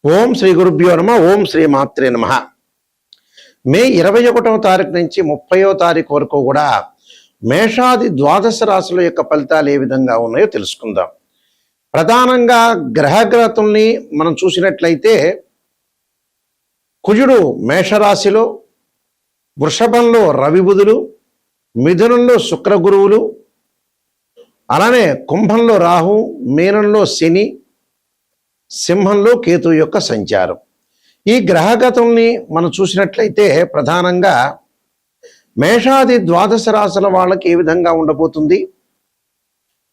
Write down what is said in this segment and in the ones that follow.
ఓం శ్రీ గురుభ్యో నమ. ఓం శ్రీ మాత్రే నమ. మే 21వ తారీఖు నుంచి 30వ తారీఖు వరకు కూడా మేషాది ద్వాదశ రాశుల యొక్క ఫలితాలు ఏ విధంగా ఉన్నాయో తెలుసుకుందాం. ప్రధానంగా గ్రహగతుల్ని మనం చూసినట్లయితే కుజుడు మేషరాశిలో, వృషభంలో రవి బుధులు, మిథునంలో శుక్ర గురువులు, అలానే కుంభంలో రాహు, మీనంలో శని, సింహంలో కేతు యొక్క సంచారం. ఈ గ్రహగతుల్ని మనం చూసినట్లయితే ప్రధానంగా మేషాది ద్వాదశ రాశుల వాళ్ళకి ఏ విధంగా ఉండబోతుంది,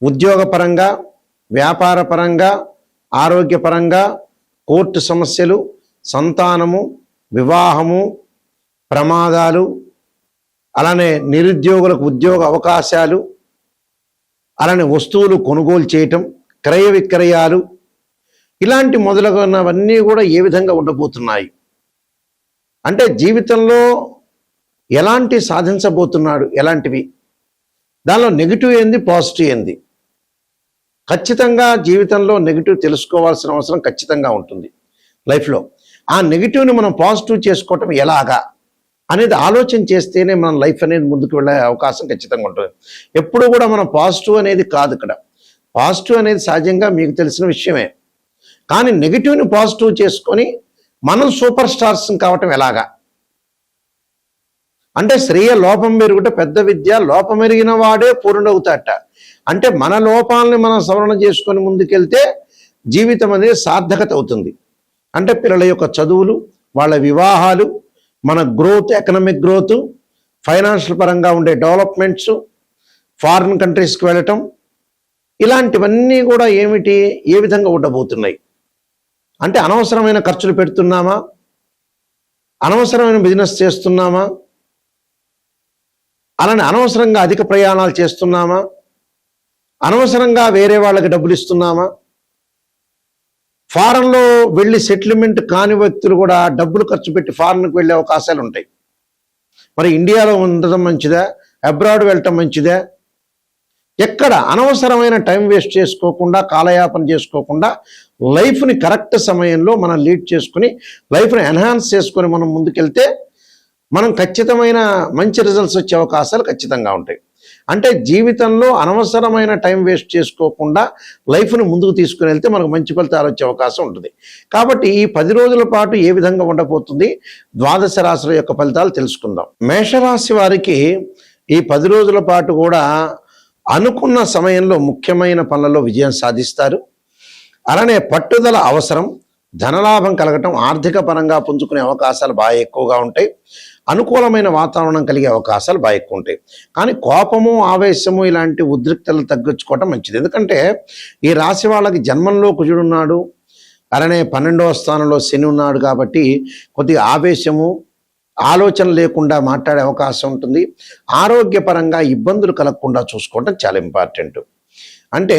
ఉద్యోగపరంగా, వ్యాపారపరంగా, ఆరోగ్యపరంగా, కోర్టు సమస్యలు, సంతానము, వివాహము, ప్రమాదాలు, అలానే నిరుద్యోగులకు ఉద్యోగ అవకాశాలు, అలానే వస్తువులు కొనుగోలు చేయటం, క్రయ విక్రయాలు, ఇలాంటి మొదలగునవన్నీ కూడా ఏ విధంగా ఉండబోతున్నాయి అంటే జీవితంలో ఎలాంటి సాధించబోతున్నాడు, ఎలాంటివి, దానిలో నెగిటివ్ ఏంది, పాజిటివ్ ఏంది, ఖచ్చితంగా జీవితంలో నెగిటివ్ తెలుసుకోవాల్సిన అవసరం ఖచ్చితంగా ఉంటుంది లైఫ్లో. ఆ నెగిటివ్ని మనం పాజిటివ్ చేసుకోవటం ఎలాగా అనేది ఆలోచన చేస్తేనే మన లైఫ్ అనేది ముందుకు వెళ్ళే అవకాశం ఖచ్చితంగా ఉంటుంది. ఎప్పుడు కూడా మనం పాజిటివ్ అనేది కాదు, ఇక్కడ పాజిటివ్ అనేది సహజంగా మీకు తెలిసిన విషయమే. కానీ నెగిటివ్ని పాజిటివ్ చేసుకొని మనం సూపర్ స్టార్స్ కావటం ఎలాగా అంటే శ్రేయ లోపం మెరుగుట పెద్ద విద్య, లోపం ఎరిగిన వాడే పూర్ణవుతాట. అంటే మన లోపాలని మనం సవరణ చేసుకొని ముందుకెళ్తే జీవితం అనేది సార్థకత అవుతుంది. అంటే పిల్లల యొక్క చదువులు, వాళ్ళ వివాహాలు, మన గ్రోత్, ఎకనామిక్ గ్రోత్, ఫైనాన్షియల్ పరంగా ఉండే డెవలప్మెంట్స్, ఫారిన్ కంట్రీస్కి వెళ్ళటం, ఇలాంటివన్నీ కూడా ఏమిటి, ఏ విధంగా ఉండబోతున్నాయి అంటే అనవసరమైన ఖర్చులు పెడుతున్నామా, అనవసరమైన బిజినెస్ చేస్తున్నామా, అలానే అనవసరంగా అధిక ప్రయాణాలు చేస్తున్నామా, అనవసరంగా వేరే వాళ్ళకి డబ్బులు ఇస్తున్నామా, ఫారెన్లో వెళ్ళి సెటిల్మెంట్ కాని వ్యక్తులు కూడా డబ్బులు ఖర్చు పెట్టి ఫారెన్కి వెళ్ళే అవకాశాలు ఉంటాయి. మరి ఇండియాలో ఉండటం మంచిదా, అబ్రాడ్ వెళ్ళటం మంచిదా? ఎక్కడ అనవసరమైన టైం వేస్ట్ చేసుకోకుండా, కాలయాపన చేసుకోకుండా లైఫ్ని కరెక్ట్ సమయంలో మనం లీడ్ చేసుకుని లైఫ్ని ఎన్హాన్స్ చేసుకొని మనం ముందుకెళ్తే మనం ఖచ్చితమైన మంచి రిజల్ట్స్ వచ్చే అవకాశాలు ఖచ్చితంగా ఉంటాయి. అంటే జీవితంలో అనవసరమైన టైం వేస్ట్ చేసుకోకుండా లైఫ్ని ముందుకు తీసుకుని వెళ్తే మనకు మంచి ఫలితాలు వచ్చే అవకాశం ఉంటుంది. కాబట్టి ఈ 10 రోజుల పాటు ఏ విధంగా ఉండబోతుంది, ద్వాదశ రాశుల యొక్క ఫలితాలు తెలుసుకుందాం. మేషరాశి వారికి ఈ 10 రోజుల పాటు కూడా అనుకున్న సమయంలో ముఖ్యమైన పనులలో విజయం సాధిస్తారు. అలానే పట్టుదల అవసరం, ధనలాభం కలగటం, ఆర్థిక పరంగా పుంజుకునే అవకాశాలు బాగా ఎక్కువగా ఉంటాయి. అనుకూలమైన వాతావరణం కలిగే అవకాశాలు బాగా ఎక్కువ ఉంటాయి. కానీ కోపము, ఆవేశము ఇలాంటి ఉద్రిక్తలు తగ్గించుకోవటం మంచిది. ఎందుకంటే ఈ రాశి వాళ్ళకి జన్మంలో కుజుడున్నాడు, అలానే 12వ స్థానంలో శని ఉన్నాడు. కాబట్టి కొద్దిగా ఆవేశము, ఆలోచన లేకుండా మాట్లాడే అవకాశం ఉంటుంది. ఆరోగ్యపరంగా ఇబ్బందులు కలగకుండా చూసుకోవడం చాలా ఇంపార్టెంట్. అంటే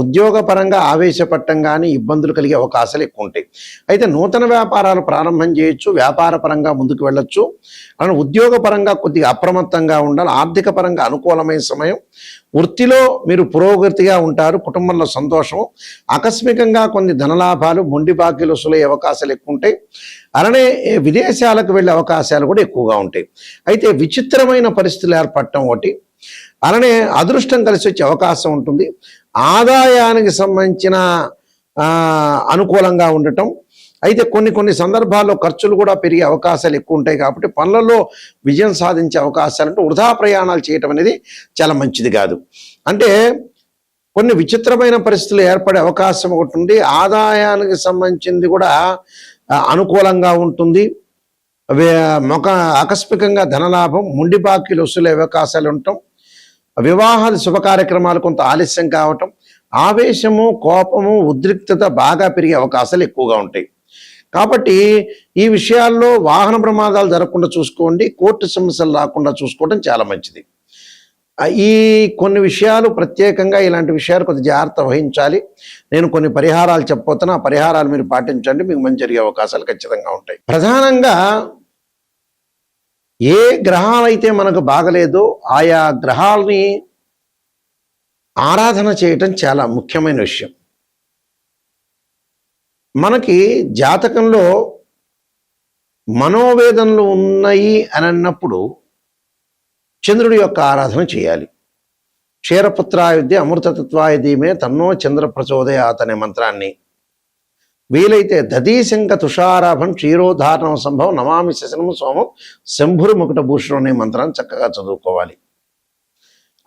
ఉద్యోగపరంగా ఆవేశపడటం కానీ ఇబ్బందులు కలిగే అవకాశాలు ఎక్కువ ఉంటాయి. అయితే నూతన వ్యాపారాలు ప్రారంభం చేయొచ్చు, వ్యాపార పరంగా ముందుకు వెళ్ళొచ్చు. అలానే ఉద్యోగపరంగా కొద్దిగా అప్రమత్తంగా ఉండాలి. ఆర్థిక పరంగా అనుకూలమైన సమయం, వృత్తిలో మీరు పురోగతిగా ఉంటారు, కుటుంబంలో సంతోషం, ఆకస్మికంగా కొన్ని ధనలాభాలు, మొండి బాకీలు వసూలయ్యే అవకాశాలు ఎక్కువ ఉంటాయి. అలానే విదేశాలకు వెళ్ళే అవకాశాలు కూడా ఎక్కువగా ఉంటాయి. అయితే విచిత్రమైన పరిస్థితులు ఏర్పడటం ఒకటి, అలానే అదృష్టం కలిసి వచ్చే అవకాశం ఉంటుంది. ఆదాయానికి సంబంధించిన అనుకూలంగా ఉండటం. అయితే కొన్ని సందర్భాల్లో ఖర్చులు కూడా పెరిగే అవకాశాలు ఎక్కువ ఉంటాయి. కాబట్టి పనులలో విజయం సాధించే అవకాశాలు అంటే వృధా ప్రయాణాలు చేయటం అనేది చాలా మంచిది కాదు. అంటే కొన్ని విచిత్రమైన పరిస్థితులు ఏర్పడే అవకాశం ఒకటి ఉంది. ఆదాయానికి సంబంధించింది కూడా అనుకూలంగా ఉంటుంది. ఆకస్మికంగా ధనలాభం, మొండి బాకీలు వసూలే అవకాశాలు ఉండటం, వివాహాలు, శుభ కార్యక్రమాలు కొంత ఆలస్యం కావటం, ఆవేశము, కోపము, ఉద్రిక్తత బాగా పెరిగే అవకాశాలు ఎక్కువగా ఉంటాయి. కాబట్టి ఈ విషయాల్లో వాహన ప్రమాదాలు జరగకుండా చూసుకోండి, కోర్టు సమస్యలు రాకుండా చూసుకోవడం చాలా మంచిది. ఈ కొన్ని విషయాలు ప్రత్యేకంగా ఇలాంటి విషయాలు కొద్ది జాగ్రత్త వహించాలి. నేను కొన్ని పరిహారాలు చెప్పబోతున్నా, ఆ పరిహారాలు మీరు పాటించండి, మీకు మంచి జరిగే అవకాశాలు ఖచ్చితంగా ఉంటాయి. ప్రధానంగా ఏ గ్రహాలైతే మనకు బాగలేదో ఆయా గ్రహాలని ఆరాధన చేయటం చాలా ముఖ్యమైన విషయం. మనకి జాతకంలో మనోవేదనలు ఉన్నాయి అని అన్నప్పుడు చంద్రుడి యొక్క ఆరాధన చేయాలి. క్షీరపుత్రాయుధ్య అమృతతత్వాయ ధీమే తన్నో చంద్ర ప్రచోదయాత్ అనే మంత్రాన్ని, వీలైతే దధీశంక తుషారాభం క్షీరోధారణం సంభవం నమామి శశనం సోమం శంభురు ముకుట భూషణం అనే మంత్రాన్ని చక్కగా చదువుకోవాలి.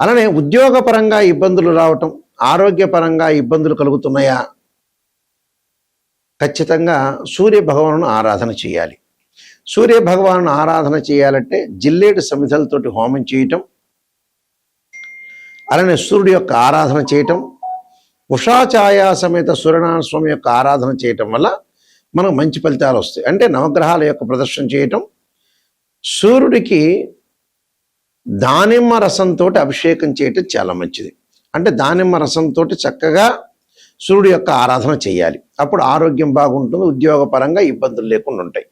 అలానే ఉద్యోగపరంగా ఇబ్బందులు రావటం, ఆరోగ్యపరంగా ఇబ్బందులు కలుగుతున్నాయా, ఖచ్చితంగా సూర్య భగవాను ఆరాధన చేయాలి. సూర్య భగవాను ఆరాధన చేయాలంటే జిల్లేడు సమిధలతోటి హోమం చేయటం, అలానే సూర్యుడి యొక్క ఆరాధన చేయటం, ఉషాఛాయా సమేత సూర్యనారాయణ స్వామి యొక్క ఆరాధన చేయటం వల్ల మనకు మంచి ఫలితాలు వస్తాయి. అంటే నవగ్రహాల యొక్క ప్రదర్శన చేయటం, సూర్యుడికి దానిమ్మ రసంతో అభిషేకం చేయటం చాలా మంచిది. అంటే దానిమ్మ రసంతో చక్కగా సూర్యుడి యొక్క ఆరాధన చేయాలి. అప్పుడు ఆరోగ్యం బాగుంటుంది, ఉద్యోగపరంగా ఇబ్బందులు లేకుండా ఉంటాయి.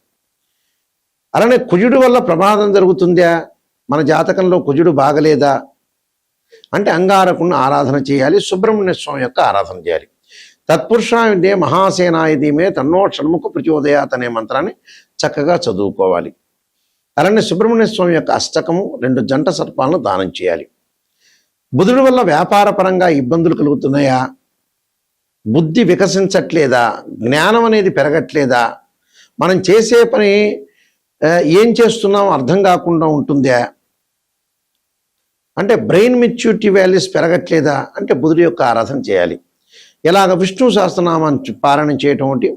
అలానే కుజుడి వల్ల ప్రమాదం జరుగుతుందా, మన జాతకంలో కుజుడు బాగలేదా అంటే అంగారకుడిని ఆరాధన చేయాలి. సుబ్రహ్మణ్య స్వామి యొక్క ఆరాధన చేయాలి. తత్పురుషాయుధే మహాసేనాయుధీమే తన్నో షణ్ముఖ ప్రచోదయాత్ అనే మంత్రాన్ని చక్కగా చదువుకోవాలి. అలానే సుబ్రహ్మణ్య స్వామి యొక్క అష్టకము 2 జంట సర్పాలను దానం చేయాలి. బుధుడి వల్ల వ్యాపారపరంగా ఇబ్బందులు కలుగుతున్నాయా, బుద్ధి వికసించట్లేదా, జ్ఞానం అనేది పెరగట్లేదా, మనం చేసే పని ఏం చేస్తున్నాం అర్థం కాకుండా ఉంటుందా, అంటే బ్రెయిన్ మెచ్యూరిటీ వాల్యూస్ పెరగట్లేదా అంటే బుధుడి యొక్క ఆరాధన చేయాలి. ఇలాగ విష్ణు సహస్రనామాన్ని పారాయణం చేయటం ఒకటి,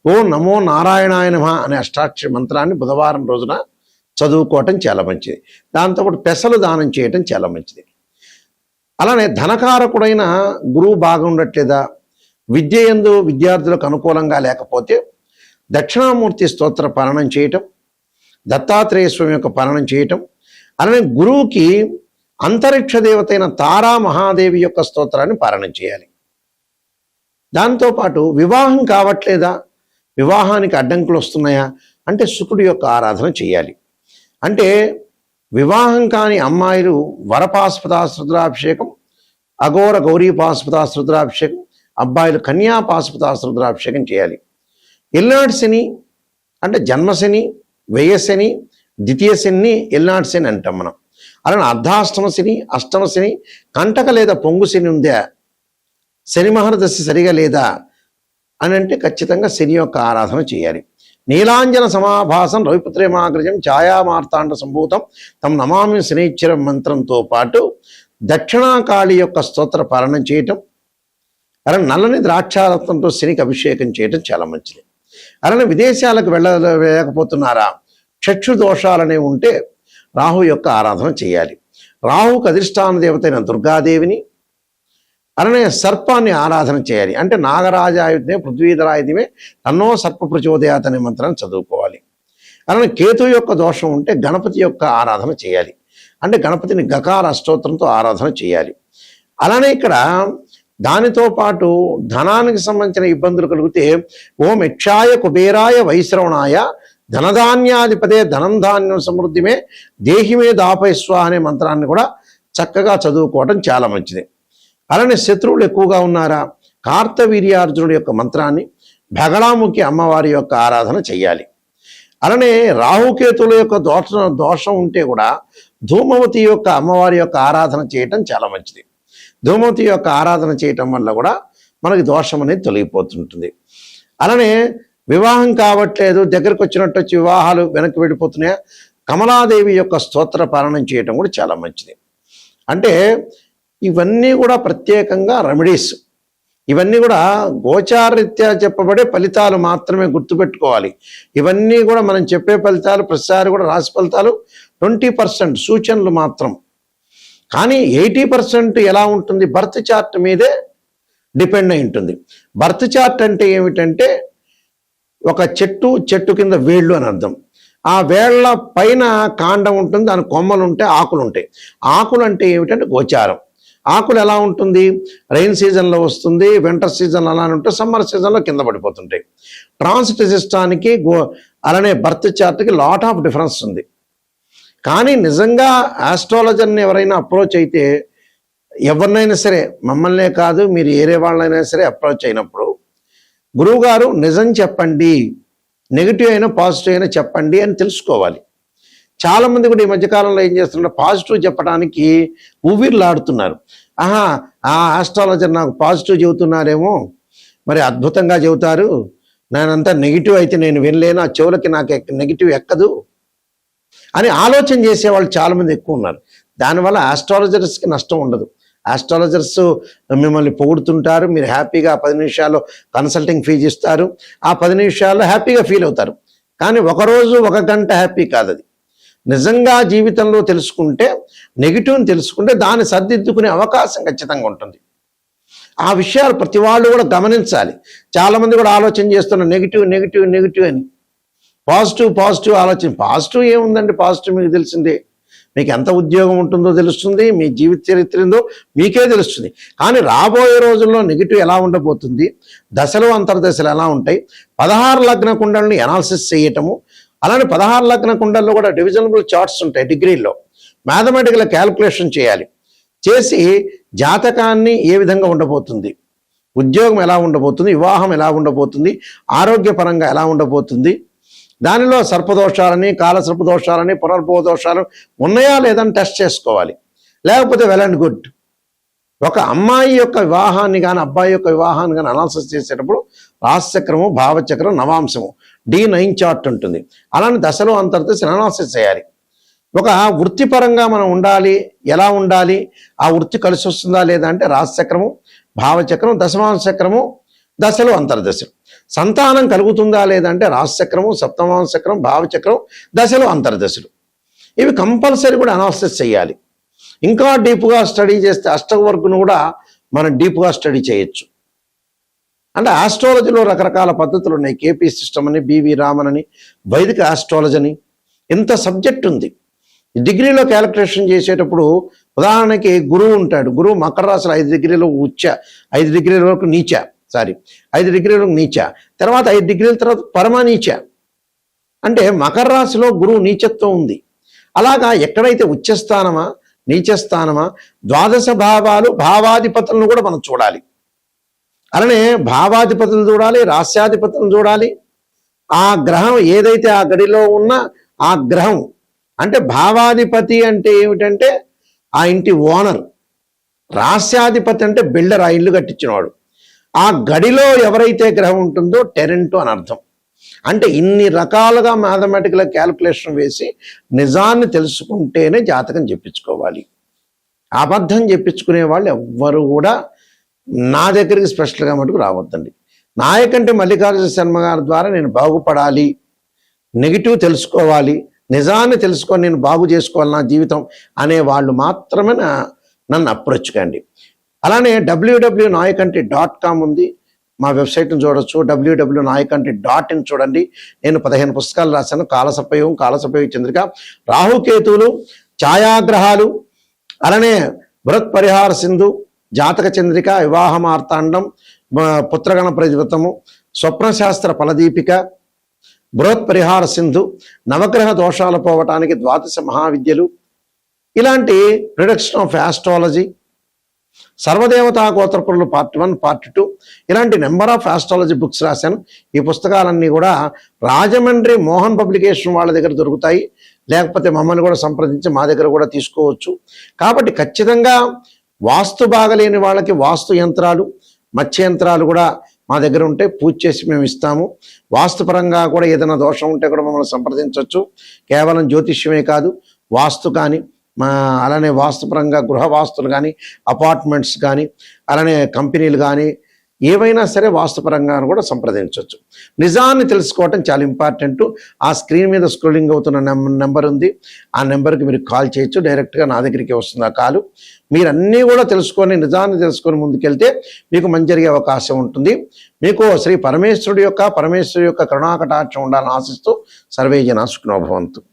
ఓ నమో నారాయణాయ నమః అనే అష్టాక్షరి మంత్రాన్ని బుధవారం రోజున చదువుకోవటం చాలా మంచిది. దాంతోపాటు పెసలు దానం చేయటం చాలా మంచిది. అలానే ధనకారకుడైన గురువు బాగుండట్లేదా, విద్య యందు విద్యార్థులకు అనుకూలంగా లేకపోతే దక్షిణామూర్తి స్తోత్ర పారాయణం చేయటం, దత్తాత్రేయ స్వామి యొక్క పారాయణం చేయటం, అలానే గురువుకి అంతరిక్ష దేవతైన తారా మహాదేవి యొక్క స్తోత్రాన్ని పారాయణం చేయాలి. దాంతోపాటు వివాహం కావట్లేదా, వివాహానికి అడ్డంకులు వస్తున్నాయా అంటే శుకుడి యొక్క ఆరాధన చేయాలి. అంటే వివాహం కాని అమ్మాయిలు వరపాశుపతాశ్రుద్రాభిషేకం, అఘోర గౌరీపాశుపతాశ్రుద్రాభిషేకం, అబ్బాయిలు కన్యాపాశుపతాశ్రుద్రాభిషేకం చేయాలి. ఎల్నాటి శని అంటే జన్మశని, వ్యయశని, ద్వితీయ శని, ఎల్నాటి శని అంటాం మనం. అలానే అర్ధాష్టమ శని, అష్టమ శని, కంటక లేదా పొంగు శని ఉందా, శని మహర్దశ సరిగా లేదా అని అంటే ఖచ్చితంగా శని యొక్క ఆరాధన చేయాలి. నీలాంజన సమాభాసం రవిపుత్రేమాగ్రజం ఛాయామార్తాండ సంభూతం తం నమామి శనైశ్వరం మంత్రంతో పాటు దక్షిణాకాళి యొక్క స్తోత్ర పారాయణం చేయటం, అలానే నల్లని ద్రాక్షారత్నంతో శనికి అభిషేకం చేయటం చాలా మంచిది. అలానే విదేశాలకు వెళ్ళలేకపోతున్నారా, చక్షు దోషాలనే ఉంటే రాహు యొక్క ఆరాధన చేయాలి. రాహుకు అధిష్టాన దేవతైన దుర్గాదేవిని, అలానే సర్పాన్ని ఆరాధన చేయాలి. అంటే నాగరాజాయుధమే పృథ్వీధరాయుధమే తన్నో సర్ప ప్రచోదయాత్ అనే మంత్రాన్ని చదువుకోవాలి. అలానే కేతు యొక్క దోషం ఉంటే గణపతి యొక్క ఆరాధన చేయాలి. అంటే గణపతిని గకార అష్టోత్తరంతో ఆరాధన చేయాలి. అలానే ఇక్కడ దానితో పాటు ధనానికి సంబంధించిన ఇబ్బందులు కలిగితే ఓం యక్షాయ కుబేరాయ వైశ్రవణాయ ధనధాన్యాధిపతే ధనం ధాన్యం సమృద్ధిమే దేహిమే దాపయస్వ అనే మంత్రాన్ని కూడా చక్కగా చదువుకోవటం చాలా మంచిది. అలానే శత్రువులు ఎక్కువగా ఉన్నారా, కార్తవీర్యార్జునుడి యొక్క మంత్రాన్ని, భగళాముఖి అమ్మవారి యొక్క ఆరాధన చెయ్యాలి. అలానే రాహుకేతుల యొక్క దోషం ఉంటే కూడా ధూమవతి యొక్క అమ్మవారి యొక్క ఆరాధన చేయటం చాలా మంచిది. ధూమవతి యొక్క ఆరాధన చేయటం వల్ల కూడా మనకి దోషం అనేది తొలగిపోతుంటుంది. అలానే వివాహం కావట్లేదు, దగ్గరకు వచ్చినట్టు వచ్చి వివాహాలు వెనక్కి వెళ్ళిపోతున్నాయా, కమలాదేవి యొక్క స్తోత్ర పారాయణం చేయటం కూడా చాలా మంచిది. అంటే ఇవన్నీ కూడా ప్రత్యేకంగా రెమెడీస్, ఇవన్నీ కూడా గోచారరీత్యా చెప్పబడే ఫలితాలు మాత్రమే గుర్తుపెట్టుకోవాలి. ఇవన్నీ కూడా మనం చెప్పే ఫలితాలు ప్రతిసారి కూడా రాశి ఫలితాలు 20% సూచనలు మాత్రం. కానీ 80% ఎలా ఉంటుంది, బర్త్ చార్ట్ మీదే డిపెండ్ అయి ఉంటుంది. బర్త్ చార్ట్ అంటే ఏమిటంటే ఒక చెట్టు కింద వేళ్ళు అని అర్థం. ఆ వేళ్ల పైన కాండం ఉంటుంది, దాని కొమ్మలు ఉంటాయి, ఆకులు ఉంటాయి. ఆకులు అంటే ఏమిటంటే గోచారం. ఆకులు ఎలా ఉంటుంది, రైన్ సీజన్లో వస్తుంది, వింటర్ సీజన్లో అలానే ఉంటాయి, సమ్మర్ సీజన్లో కింద పడిపోతుంటాయి. ట్రాన్సిట్ సిస్టానికి అలానే బర్త్ చార్ట్కి లాట్ ఆఫ్ డిఫరెన్స్ ఉంది. కానీ నిజంగా ఆస్ట్రాలజర్ని ఎవరైనా అప్రోచ్ అయితే, ఎవరినైనా సరే, మమ్మల్నే కాదు మీరు ఏరే వాళ్ళైనా సరే అప్రోచ్ అయినప్పుడు గురువు గారు నిజం చెప్పండి, నెగిటివ్ అయినా పాజిటివ్ అయినా చెప్పండి అని తెలుసుకోవాలి. చాలామంది కూడా ఈ మధ్యకాలంలో ఏం చేస్తున్నారు, పాజిటివ్ చెప్పడానికి ఊవిర్లాడుతున్నారు. ఆ ఆస్ట్రాలజర్ నాకు పాజిటివ్ చెబుతున్నారేమో, మరి అద్భుతంగా చెబుతారు, నేనంతా నెగిటివ్ అయితే నేను వినలేను, ఆ చెవులకి నాకు నెగిటివ్ ఎక్కదు అని ఆలోచన చేసేవాళ్ళు చాలామంది ఎక్కువ ఉన్నారు. దానివల్ల ఆస్ట్రాలజర్స్కి నష్టం ఉండదు. ఆస్ట్రాలజర్స్ మిమ్మల్ని పొగుడుతుంటారు, మీరు హ్యాపీగా 10 నిమిషాల్లో కన్సల్టింగ్ ఫీజు ఇస్తారు, ఆ 10 నిమిషాల్లో హ్యాపీగా ఫీల్ అవుతారు. కానీ ఒకరోజు 1 గంట హ్యాపీ కాదు అది. నిజంగా జీవితంలో తెలుసుకుంటే, నెగిటివ్ని తెలుసుకుంటే దాన్ని సర్దిద్దుకునే అవకాశం ఖచ్చితంగా ఉంటుంది. ఆ విషయాలు ప్రతి వాళ్ళు కూడా గమనించాలి. చాలామంది కూడా ఆలోచన చేస్తున్నారు నెగిటివ్ నెగిటివ్ నెగిటివ్ అని. పాజిటివ్ ఆలోచన. పాజిటివ్ ఏముందండి, పాజిటివ్ మీకు తెలిసిందే. మీకు ఎంత ఉద్యోగం ఉంటుందో తెలుస్తుంది, మీ జీవిత చరిత్ర ఏందో మీకే తెలుస్తుంది. కానీ రాబోయే రోజుల్లో నెగిటివ్ ఎలా ఉండబోతుంది, దశలు అంతర్దశలు ఎలా ఉంటాయి, 16 లగ్న కుండల్ని అనాలిసిస్ చేయటము, అలానే 16 లగ్న కుండల్లో కూడా డివిజనబుల్ చార్ట్స్ ఉంటాయి డిగ్రీల్లో. మ్యాథమెటికల్ క్యాల్కులేషన్ చేయాలి. చేసి జాతకాన్ని ఏ విధంగా ఉండబోతుంది, ఉద్యోగం ఎలా ఉండబోతుంది, వివాహం ఎలా ఉండబోతుంది, ఆరోగ్యపరంగా ఎలా ఉండబోతుంది, దానిలో సర్పదోషాలని, కాలసర్పదోషాలని, పునర్భవ దోషాలు ఉన్నాయా లేదని టెస్ట్ చేసుకోవాలి. లేకపోతే వెల్ అండ్ గుడ్. ఒక అమ్మాయి యొక్క వివాహాన్ని కానీ అబ్బాయి యొక్క వివాహాన్ని కానీ అనాలిసిస్ చేసేటప్పుడు రాశిచక్రము, భావచక్రం, నవాంశము D9 చార్ట్ ఉంటుంది. అలానే దశలు అంతర్దశలు అనాలిసిస్ చేయాలి. ఒక వృత్తిపరంగా మనం ఉండాలి, ఎలా ఉండాలి, ఆ వృత్తి కలిసి వస్తుందా లేదా అంటే రాశిచక్రము, భావచక్రం, దశమాంశ చక్రము, దశలు అంతర్దశలు. సంతానం కలుగుతుందా లేదంటే రాశిచక్రము, సప్తమాంశ చక్రం, భావచక్రం, దశలు అంతర్దశలు. ఇవి కంపల్సరీ కూడా అనాలిసిస్ చేయాలి. ఇంకా డీప్గా స్టడీ చేస్తే అష్టవర్గును కూడా మనం డీప్గా స్టడీ చేయొచ్చు. అంటే ఆస్ట్రాలజీలో రకరకాల పద్ధతులు ఉన్నాయి. కేపీ సిస్టమ్ అని, బివి రామన్ అని, వైదిక ఆస్ట్రాలజీ అని, ఇంత సబ్జెక్ట్ ఉంది. డిగ్రీలో క్యాలిక్యులేషన్ చేసేటప్పుడు ఉదాహరణకి గురువు ఉంటాడు. గురువు మకర రాశిలో 5 డిగ్రీలు ఉచ్చ, 5 డిగ్రీల వరకు నీచ, 5 డిగ్రీల వరకు నీచ, తర్వాత 5 డిగ్రీల తర్వాత పరమనీచ. అంటే మకర రాశిలో గురువు నీచత్వం ఉంది. అలాగా ఎక్కడైతే ఉచ్చస్థానమా, నీచస్థానమా, ద్వాదశ భావాలు, భావాధిపతులను కూడా మనం చూడాలి. అలానే భావాధిపతులను చూడాలి, రాస్యాధిపతులను చూడాలి. ఆ గ్రహం ఏదైతే ఆ గడిలో ఉన్న ఆ గ్రహం అంటే భావాధిపతి అంటే ఏమిటంటే ఆ ఇంటి ఓనర్, రాస్యాధిపతి అంటే బిల్డర్, ఆ ఇల్లు కట్టించినవాడు. ఆ గడిలో ఎవరైతే గ్రహం ఉంటుందో టెరెంట్ అని అర్థం. అంటే ఇన్ని రకాలుగా మ్యాథమెటికల్ క్యాల్కులేషన్ వేసి నిజాన్ని తెలుసుకుంటేనే జాతకం చెప్పించుకోవాలి. అబద్ధం చెప్పించుకునే వాళ్ళు ఎవ్వరు కూడా నా దగ్గరికి స్పెషల్గా మటుకు రావద్దండి. నాయకంటే మల్లికార్జున శర్మ గారి ద్వారా నేను బాగుపడాలి, నెగిటివ్ తెలుసుకోవాలి, నిజాన్ని తెలుసుకొని నేను బాగు చేసుకోవాలి నా జీవితం అనే వాళ్ళు మాత్రమే నన్ను అప్రోచ్ కండి. అలానే www.nayakanti.com ఉంది, మా వెబ్సైట్ని చూడొచ్చు. www.nayakanti.in చూడండి. నేను 15 పుస్తకాలు రాశాను. కాలసర్పయోగం, కాలసర్పయోగ చంద్రిక, రాహుకేతువులు, ఛాయాగ్రహాలు, అలానే బృహత్ పరిహార సింధు, జాతక చంద్రిక, వివాహ మార్తాండం, పుత్రగణ ప్రతిపతము, స్వప్నశాస్త్ర ఫలదీపిక, బృహత్ పరిహార సింధు, నవగ్రహ దోషాలు పోవటానికి 12 మహావిద్యలు, ఇలాంటి ప్రిడిక్షన్ ఆఫ్ ఆస్ట్రాలజీ, సర్వదేవతా గోత్రపురులు పార్ట్ 1, పార్ట్ 2, ఇలాంటి నెంబర్ ఆఫ్ ఆస్ట్రాలజీ బుక్స్ రాశాను. ఈ పుస్తకాలన్నీ కూడా రాజమండ్రి మోహన్ పబ్లికేషన్ వాళ్ళ దగ్గర దొరుకుతాయి. లేకపోతే మమ్మల్ని కూడా సంప్రదించి మా దగ్గర కూడా తీసుకోవచ్చు. కాబట్టి ఖచ్చితంగా వాస్తు బాగలేని వాళ్ళకి వాస్తు యంత్రాలు, మత్స్య యంత్రాలు కూడా మా దగ్గర ఉంటే పూజ చేసి మేము ఇస్తాము. వాస్తుపరంగా కూడా ఏదైనా దోషం ఉంటే కూడా మమ్మల్ని సంప్రదించవచ్చు. కేవలం జ్యోతిష్యమే కాదు, వాస్తు కానీ, అలానే వాస్తుపరంగా గృహ వాస్తులు కానీ, అపార్ట్మెంట్స్ కానీ, అలానే కంపెనీలు కానీ, ఏవైనా సరే వాస్తుపరంగా కూడా సంప్రదించవచ్చు. నిజాన్ని తెలుసుకోవటం చాలా ఇంపార్టెంట్. ఆ స్క్రీన్ మీద స్క్రోలింగ్ అవుతున్న నెంబర్ ఉంది, ఆ నెంబర్కి మీరు కాల్ చేయొచ్చు. డైరెక్ట్గా నా దగ్గరికి వస్తుంది ఆ కాలు. మీరు అన్నీ కూడా తెలుసుకొని, నిజాన్ని తెలుసుకొని ముందుకెళ్తే మీకు మంచి జరిగే అవకాశం ఉంటుంది. మీకు శ్రీ పరమేశ్వరుడి యొక్క కరుణాకటాక్షం ఉండాలని ఆశిస్తూ సర్వే జనా సుఖినో భవంతు.